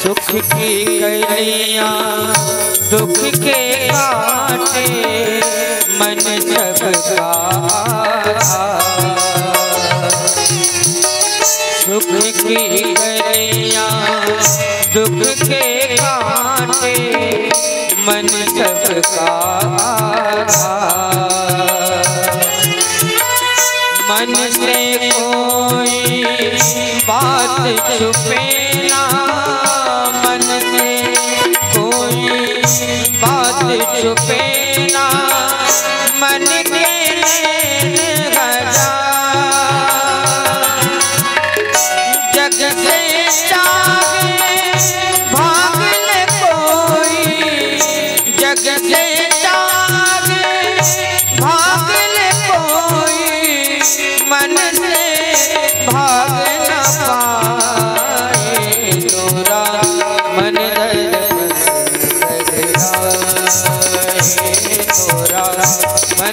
सुख की कलियां दुख के काटे मन सबका सुख की कलियां दुख के काटे मन सबका मन से कोई बात छुपे ना मन से कोई बात छुपे ना मन के जग से जागे भाग ले कोई जग से जागे भाग ले कोई मन से भाग न पाए तोरा मन तोरा मन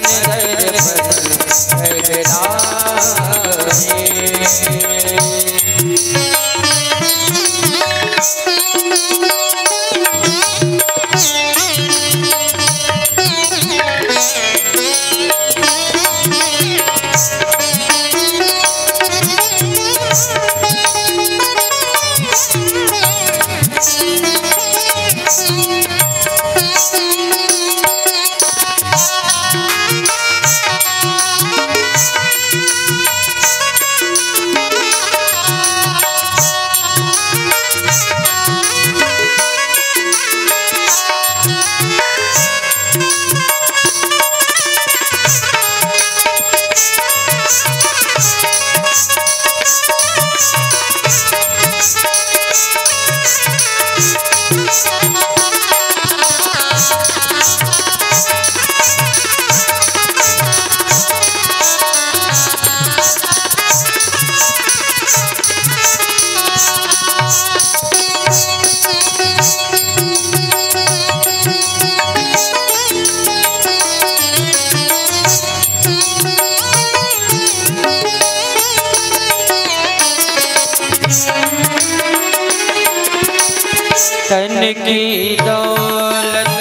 तन की दौलत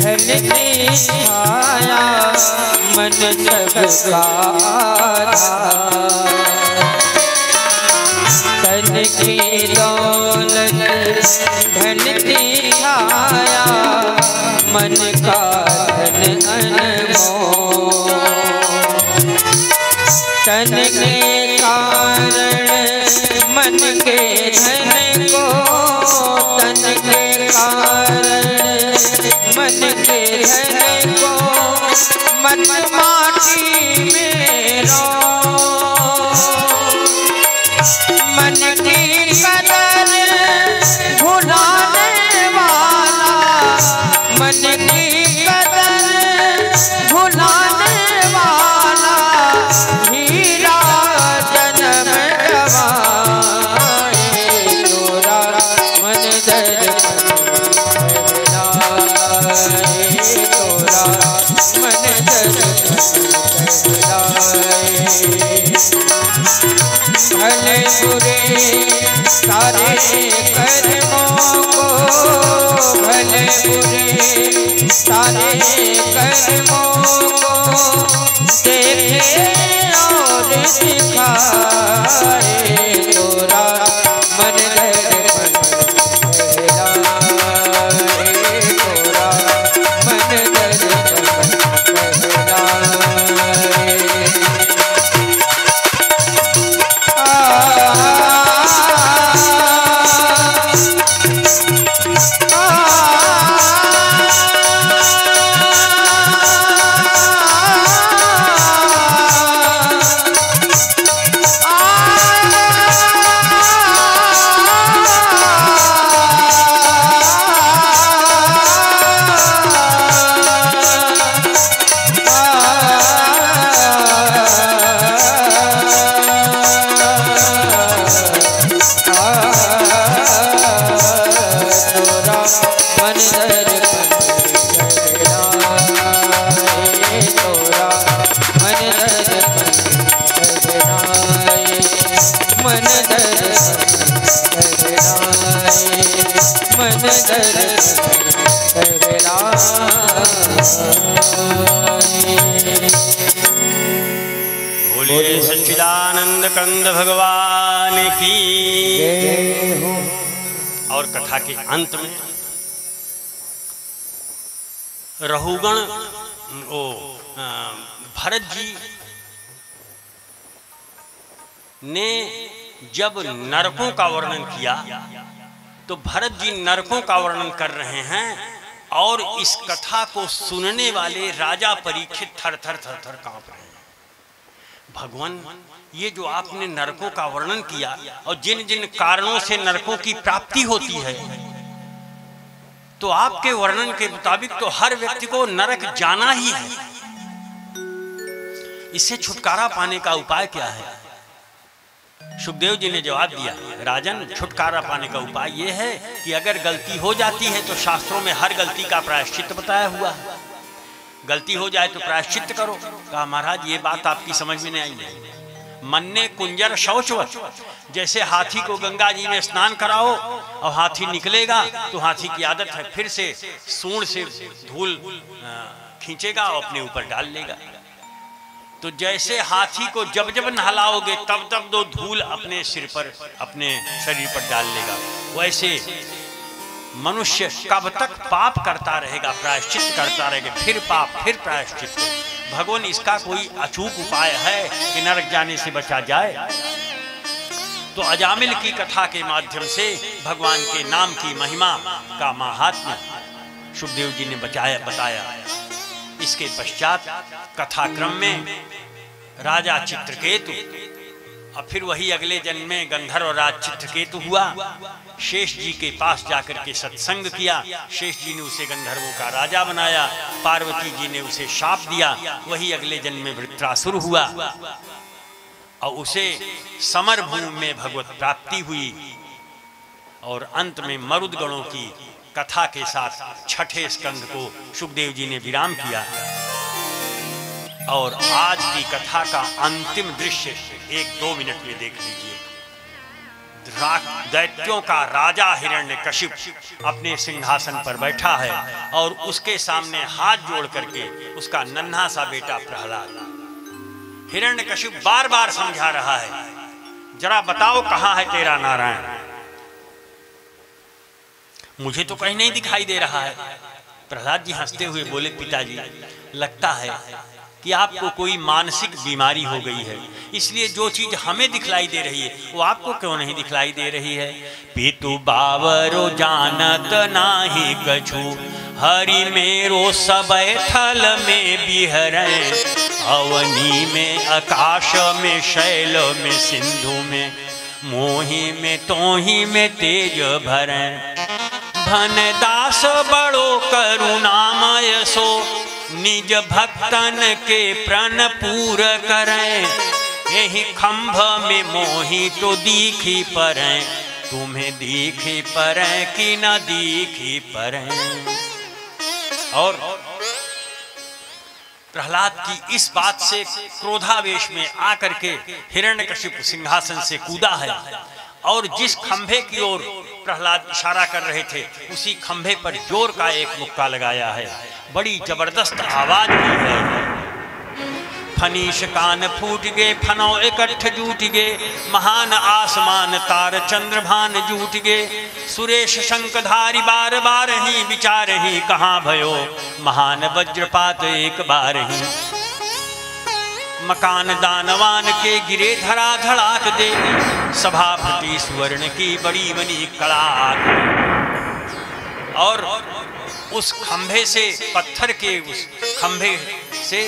धन की छाया मन सबका तन की दौलत धन की छाया मन का धन अनमोल तन के कारण मन के धन को तन के कारण मन के धन को मन माटी में रो मन की कदर भुलाने वाला मन की कदर भुलाने वाला हीरा जन्म गवाए तोरा मन तोरा मन भले बुरे सारे कर्मों को भले बुरे सारे कर्मों को देखे और सिखाए, तोरा मन दर्पण कहलाए, तोरा मन दर्पण कहलाए। बोलिए सच्चिदानंद कंद भगवान की। और कथा के अंत में रहुगण भरत जी ने जब नरकों का वर्णन किया तो भरत जी नरकों का वर्णन कर रहे हैं और इस कथा को सुनने वाले राजा परीक्षित थर थर कांप रहे हैं। भगवान, ये जो आपने नरकों का वर्णन किया और जिन जिन कारणों से नरकों की प्राप्ति होती है, तो आपके वर्णन के मुताबिक तो हर व्यक्ति को नरक जाना ही है। इससे छुटकारा पाने का उपाय क्या है? सुखदेव जी ने जवाब दिया, राजन, छुटकारा पाने का उपाय यह है कि अगर गलती हो जाती है तो शास्त्रों में हर गलती का प्रायश्चित बताया हुआ है। गलती हो जाए तो प्रायश्चित करो। कहा, महाराज ये बात आपकी समझ में नहीं आई। मन्ने कुंजर शौचवत, जैसे हाथी को गंगा जी में स्नान कराओ और हाथी निकलेगा तो हाथी की आदत है फिर से सूंड से धूल खींचेगा और अपने ऊपर डाल लेगा। तो जैसे हाथी को जब जब नहलाओगे तब तब दो धूल अपने सिर पर, अपने शरीर पर डाल लेगा, वैसे मनुष्य कब तक पाप करता रहेगा, प्रायश्चित करता रहेगा, फिर पाप फिर प्रायश्चित। भगवान, इसका कोई अचूक उपाय है कि नरक जाने से बचा जाए? तो अजामिल की कथा के माध्यम से भगवान के नाम की महिमा का महात्म्य सुखदेव जी ने बताया। इसके पश्चात कथाक्रम में राजा चित्रकेतु, और फिर वही अगले जन्म में गंधर्व राज चित्रकेतु हुआ। शेष जी के पास जाकर के सत्संग किया। शेष जी ने उसे गंधर्वों का राजा बनाया। पार्वती जी ने उसे शाप दिया। वही अगले जन्म में वृत्रासुर हुआ और उसे समर भूमि में भगवत प्राप्ति हुई। और अंत में मरुदगणों की कथा के साथ छठे स्कंद को सुखदेव जी ने विराम किया। और आज की कथा का अंतिम दृश्य 1-2 मिनट में देख लीजिए। दैत्यों का राजा हिरण्यकशिप अपने सिंहासन पर बैठा है और उसके सामने हाथ जोड़ करके उसका नन्हा सा बेटा प्रहलाद। हिरण्यकशिप बार बार समझा रहा है, जरा बताओ कहां है तेरा नारायण? मुझे तो कहीं नहीं दिखाई दे रहा है। प्रहलाद जी हंसते हुए बोले, पिताजी, लगता है कि आपको कोई मानसिक बीमारी हो गई है, इसलिए जो चीज हमें दिखलाई दे रही है वो आपको क्यों नहीं दिखलाई दे रही है? पितु बावरो जानत नाही कछु, हरि मेरो सबे थल में बिहरै, अवनी में आकाश में शैल में सिंधु में, मोहि में तोहि में तेज भरै, धन दास बड़ो करुणामय सो, निज भक्तन के प्रण पूर करें, यही खंभ में मोही तो दीखी परै, तुम्हें दीखी परै कि न दीखी परै। और प्रहलाद की इस बात से क्रोधावेश में आकर के हिरण्यकशिप सिंहासन से कूदा है और जिस खंभे की ओर प्रहलाद इशारा कर रहे थे उसी खंभे पर जोर का एक मुक्का लगाया है। बड़ी जबरदस्त आवाज हुई है। फनीश कान फूट गे, फनो इकट्ठ जूट गे, महान आसमान तार चंद्रभान जूट गे, सुरेश शंखधारी बार बार ही विचार ही, कहाँ भयो महान वज्रपात एक बार ही। मकान दानवान के गिरे धरा धड़ाक दे, सभापति सुवर्ण की बड़ी बनी कड़ाक। और उस खंभे से, पत्थर के उस खंभे से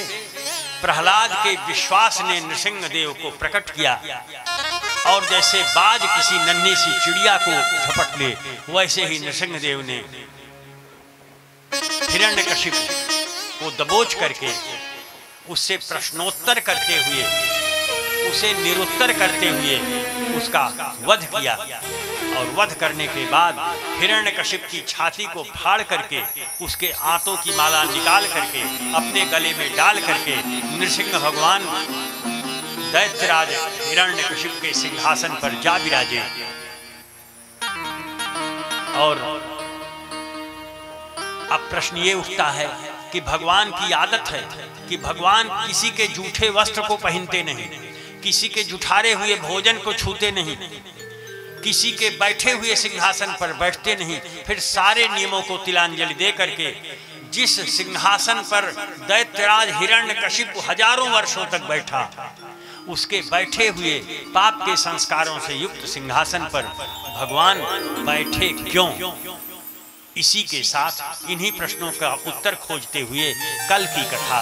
प्रहलाद के विश्वास ने नृसिंहदेव को प्रकट किया, और जैसे बाज किसी नन्ही सी चिड़िया को झपट ले, वैसे ही नृसिंहदेव ने हिरण्यकशिप को दबोच करके उससे प्रश्नोत्तर करते हुए, उसे निरुत्तर करते हुए उसका वध किया। और वध करने के बाद हिरण्यकशिप की छाती को फाड़ करके उसके आंतों की माला निकाल करके अपने गले में डाल करके नृसिंह भगवान दैत्यराज हिरण्यकशिप के सिंहासन पर जा विराजे। और अब प्रश्न ये उठता है कि भगवान की आदत है कि भगवान किसी के जूठे वस्त्र को पहनते नहीं, किसी के जुठारे हुए भोजन को छूते नहीं, किसी के बैठे हुए सिंहासन पर बैठते नहीं। फिर सारे नियमों को तिलांजलि दे करके जिस सिंहासन पर दैत्यराज हिरण्यकशिप हजारों वर्षों तक बैठा, उसके बैठे हुए पाप के संस्कारों से युक्त सिंहासन पर भगवान बैठे क्यों? इसी के साथ इन्हीं प्रश्नों का उत्तर खोजते हुए कल की कथा